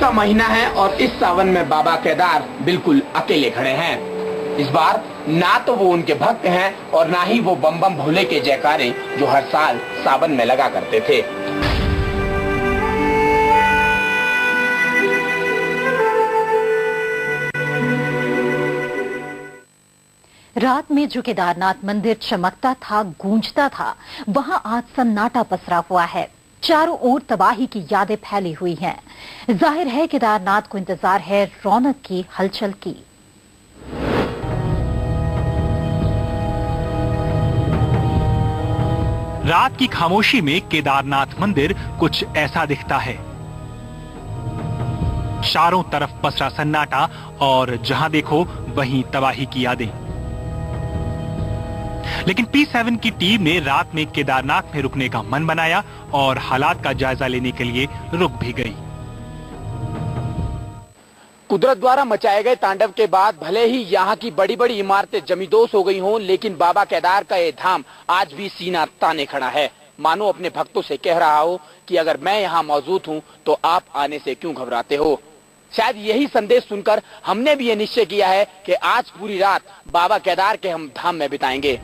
का महीना है और इस सावन में बाबा केदार बिल्कुल अकेले खड़े हैं। इस बार ना तो वो उनके भक्त हैं और ना ही वो बम बम भोले के जयकारे जो हर साल सावन में लगा करते थे। रात में जो केदारनाथ मंदिर चमकता था, गूंजता था, वहां आज सन्नाटा पसरा हुआ है। चारों ओर तबाही की यादें फैली हुई हैं। जाहिर है केदारनाथ को इंतजार है रौनक की, हलचल की। रात की खामोशी में केदारनाथ मंदिर कुछ ऐसा दिखता है। चारों तरफ पसरा सन्नाटा और जहां देखो वहीं तबाही की यादें। लेकिन P7 की टीम ने रात में केदारनाथ में रुकने का मन बनाया और हालात का जायजा लेने के लिए रुक भी गई। कुदरत द्वारा मचाए गए तांडव के बाद भले ही यहाँ की बड़ी बड़ी इमारतें जमींदोज हो गई हों, लेकिन बाबा केदार का ये धाम आज भी सीना ताने खड़ा है। मानो अपने भक्तों से कह रहा हो कि अगर मैं यहाँ मौजूद हूँ तो आप आने से क्यों घबराते हो। शायद यही संदेश सुनकर हमने भी ये निश्चय किया है कि आज पूरी रात बाबा केदार के हम धाम में बिताएंगे।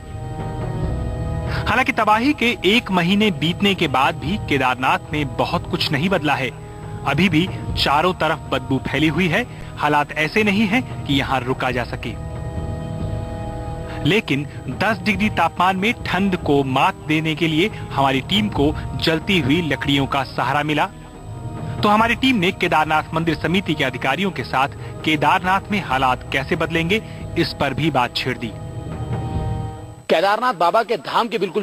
हालांकि तबाही के 1 महीने बीतने के बाद भी केदारनाथ में बहुत कुछ नहीं बदला है। अभी भी चारों तरफ बदबू फैली हुई है। हालात ऐसे नहीं हैं कि यहाँ रुका जा सके। लेकिन 10 डिग्री तापमान में ठंड को मात देने के लिए हमारी टीम को जलती हुई लकड़ियों का सहारा मिला। तो हमारी टीम ने केदारनाथ मंदिर समिति के अधिकारियों के साथ केदारनाथ में हालात कैसे बदलेंगे, इस पर भी बात छेड़ दी। केदारनाथ बाबा के धाम के बिल्कुल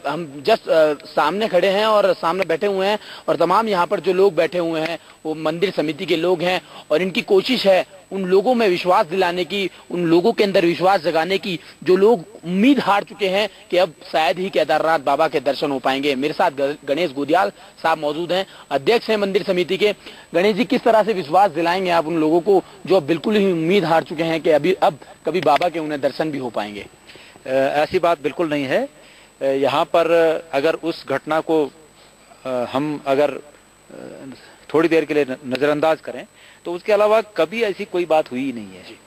हम जस्ट सामने खड़े हैं और सामने बैठे हुए हैं और तमाम यहाँ पर जो लोग बैठे हुए हैं वो मंदिर समिति के लोग हैं और इनकी कोशिश है उन लोगों में विश्वास दिलाने की, उन लोगों के अंदर विश्वास जगाने की जो लोग उम्मीद हार चुके हैं कि अब शायद ही केदारनाथ बाबा के दर्शन हो पाएंगे। मेरे साथ गणेश गोदियाल साहब मौजूद हैं, अध्यक्ष हैं मंदिर समिति के। गणेश जी, किस तरह से विश्वास दिलाएंगे आप उन लोगों को जो बिल्कुल ही उम्मीद हार चुके हैं कि अब कभी बाबा के उन्हें दर्शन भी हो पाएंगे? ऐसी बात बिल्कुल नहीं है। यहाँ पर अगर उस घटना को हम अगर थोड़ी देर के लिए नजरअंदाज करें तो उसके अलावा कभी ऐसी कोई बात हुई ही नहीं है।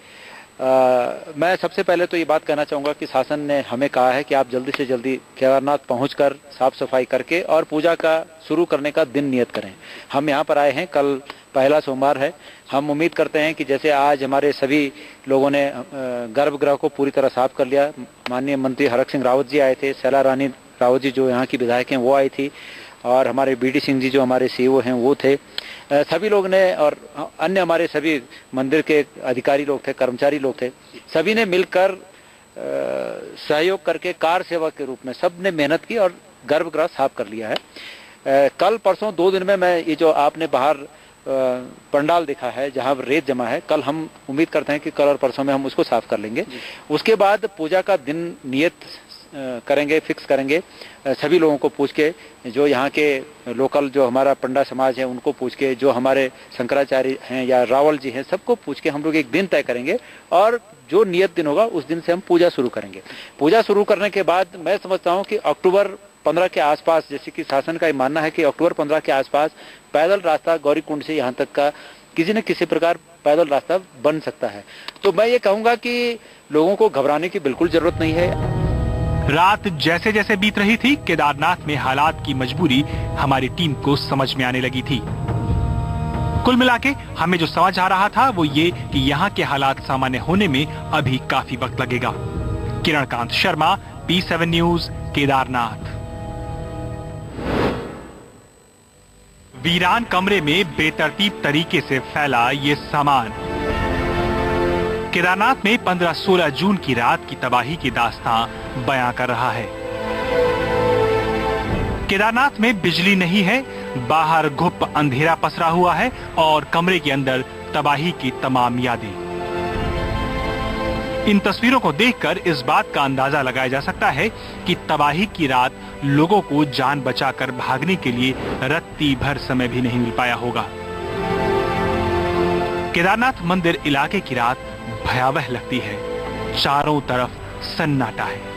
मैं सबसे पहले तो ये बात कहना चाहूँगा कि शासन ने हमें कहा है कि आप जल्दी से जल्दी केदारनाथ पहुंचकर साफ सफाई करके और पूजा का शुरू करने का दिन नियत करें। हम यहाँ पर आए हैं, कल पहला सोमवार है। हम उम्मीद करते हैं कि जैसे आज हमारे सभी लोगों ने गर्भगृह को पूरी तरह साफ कर लिया। माननीय मंत्री हरक सिंह रावत जी आए थे, शैला रानी रावत जी जो यहाँ की विधायक हैं वो आई थी, और हमारे बीडी सिंह जी जो हमारे सीईओ हैं वो थे। सभी लोग ने और अन्य हमारे सभी मंदिर के अधिकारी लोग थे, कर्मचारी लोग थे, सभी ने मिलकर सहयोग करके कार सेवा के रूप में सब ने मेहनत की और गर्भगृह साफ कर लिया है। कल परसों 2 दिन में मैं ये जो आपने बाहर पंडाल देखा है जहां रेत जमा है, कल हम उम्मीद करते हैं कि कल और परसों में हम उसको साफ कर लेंगे। उसके बाद पूजा का दिन नियत करेंगे, फिक्स करेंगे। सभी लोगों को पूछ के, जो यहाँ के लोकल जो हमारा पंडा समाज है उनको पूछ के, जो हमारे शंकराचार्य हैं या रावल जी हैं, सबको पूछ के हम लोग एक दिन तय करेंगे और जो नियत दिन होगा उस दिन से हम पूजा शुरू करेंगे। पूजा शुरू करने के बाद मैं समझता हूँ कि अक्टूबर 15 के आसपास, जैसे कि शासन का मानना है कि अक्टूबर 15 के आसपास पैदल रास्ता गौरीकुंड से यहाँ तक का किसी न किसी प्रकार पैदल रास्ता बन सकता है। तो मैं ये कहूँगा कि लोगों को घबराने की बिल्कुल जरूरत नहीं है। रात जैसे जैसे बीत रही थी, केदारनाथ में हालात की मजबूरी हमारी टीम को समझ में आने लगी थी। कुल मिलाके हमें जो समझ आ रहा था वो ये कि यहाँ के हालात सामान्य होने में अभी काफी वक्त लगेगा। किरणकांत शर्मा, P7 न्यूज, केदारनाथ। वीरान कमरे में बेतरतीब तरीके से फैला ये सामान। केदारनाथ में 15-16 जून की रात की तबाही की दास्तां बयां कर रहा है। केदारनाथ में बिजली नहीं है, बाहर घुप अंधेरा पसरा हुआ है और कमरे के अंदर तबाही की तमाम यादें। इन तस्वीरों को देखकर इस बात का अंदाजा लगाया जा सकता है कि तबाही की रात लोगों को जान बचाकर भागने के लिए रत्ती भर समय भी नहीं मिल पाया होगा। केदारनाथ मंदिर इलाके की रात भयावह लगती है। चारों तरफ सन्नाटा है।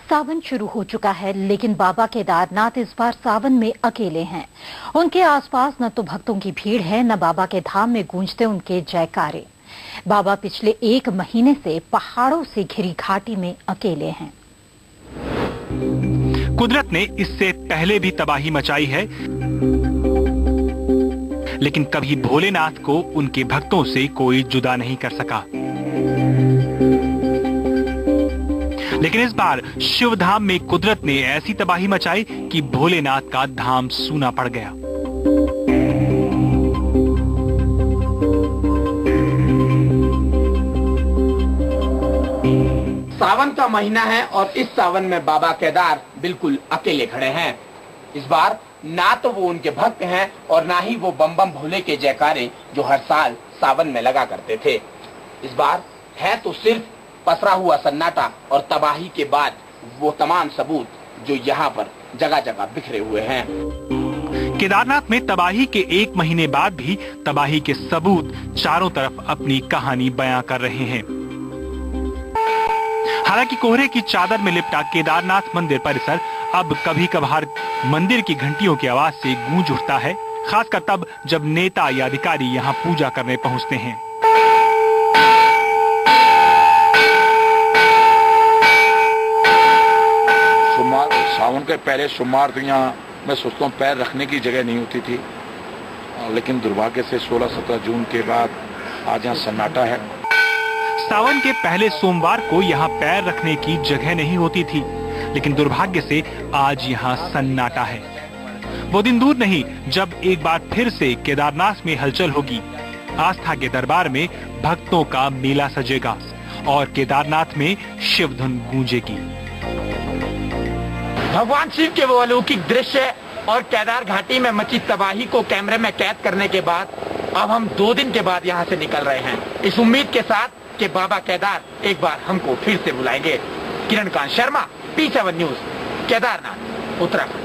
सावन शुरू हो चुका है, लेकिन बाबा केदारनाथ इस बार सावन में अकेले हैं। उनके आसपास न तो भक्तों की भीड़ है, न बाबा के धाम में गूंजते उनके जयकारे। बाबा पिछले 1 महीने से पहाड़ों से घिरी घाटी में अकेले हैं। कुदरत ने इससे पहले भी तबाही मचाई है, लेकिन कभी भोलेनाथ को उनके भक्तों से कोई जुदा नहीं कर सका। लेकिन इस बार शिव धाम में कुदरत ने ऐसी तबाही मचाई कि भोलेनाथ का धाम सूना पड़ गया। सावन का महीना है और इस सावन में बाबा केदार बिल्कुल अकेले खड़े हैं। इस बार ना तो वो उनके भक्त हैं और ना ही वो बम बम भोले के जयकारे जो हर साल सावन में लगा करते थे। इस बार है तो सिर्फ पसरा हुआ सन्नाटा और तबाही के बाद वो तमाम सबूत जो यहाँ पर जगह जगह बिखरे हुए हैं। केदारनाथ में तबाही के 1 महीने बाद भी तबाही के सबूत चारों तरफ अपनी कहानी बयां कर रहे हैं। हालांकि कोहरे की चादर में लिपटा केदारनाथ मंदिर परिसर अब कभी कभार मंदिर की घंटियों की आवाज से गूंज उठता है, खासकर तब जब नेता या अधिकारी यहाँ पूजा करने पहुँचते हैं। सावन के पहले सोमवार तो यहाँ मैं सोचता हूँ पैर रखने की जगह नहीं होती थी, लेकिन दुर्भाग्य से 16-17 जून के बाद आज यहाँ सन्नाटा है। सावन के पहले सोमवार को यहाँ पैर रखने की जगह नहीं होती थी, लेकिन दुर्भाग्य से आज यहाँ सन्नाटा है। वो दिन दूर नहीं जब एक बार फिर से केदारनाथ में हलचल होगी, आस्था के दरबार में भक्तों का मेला सजेगा और केदारनाथ में शिव धुन गूंजेगी। भगवान शिव के वो अलौकिक दृश्य और केदार घाटी में मची तबाही को कैमरे में कैद करने के बाद अब हम 2 दिन के बाद यहाँ से निकल रहे हैं, इस उम्मीद के साथ कि बाबा केदार एक बार हमको फिर से बुलाएंगे। किरण कांत शर्मा, P7 न्यूज, केदारनाथ, उत्तराखंड।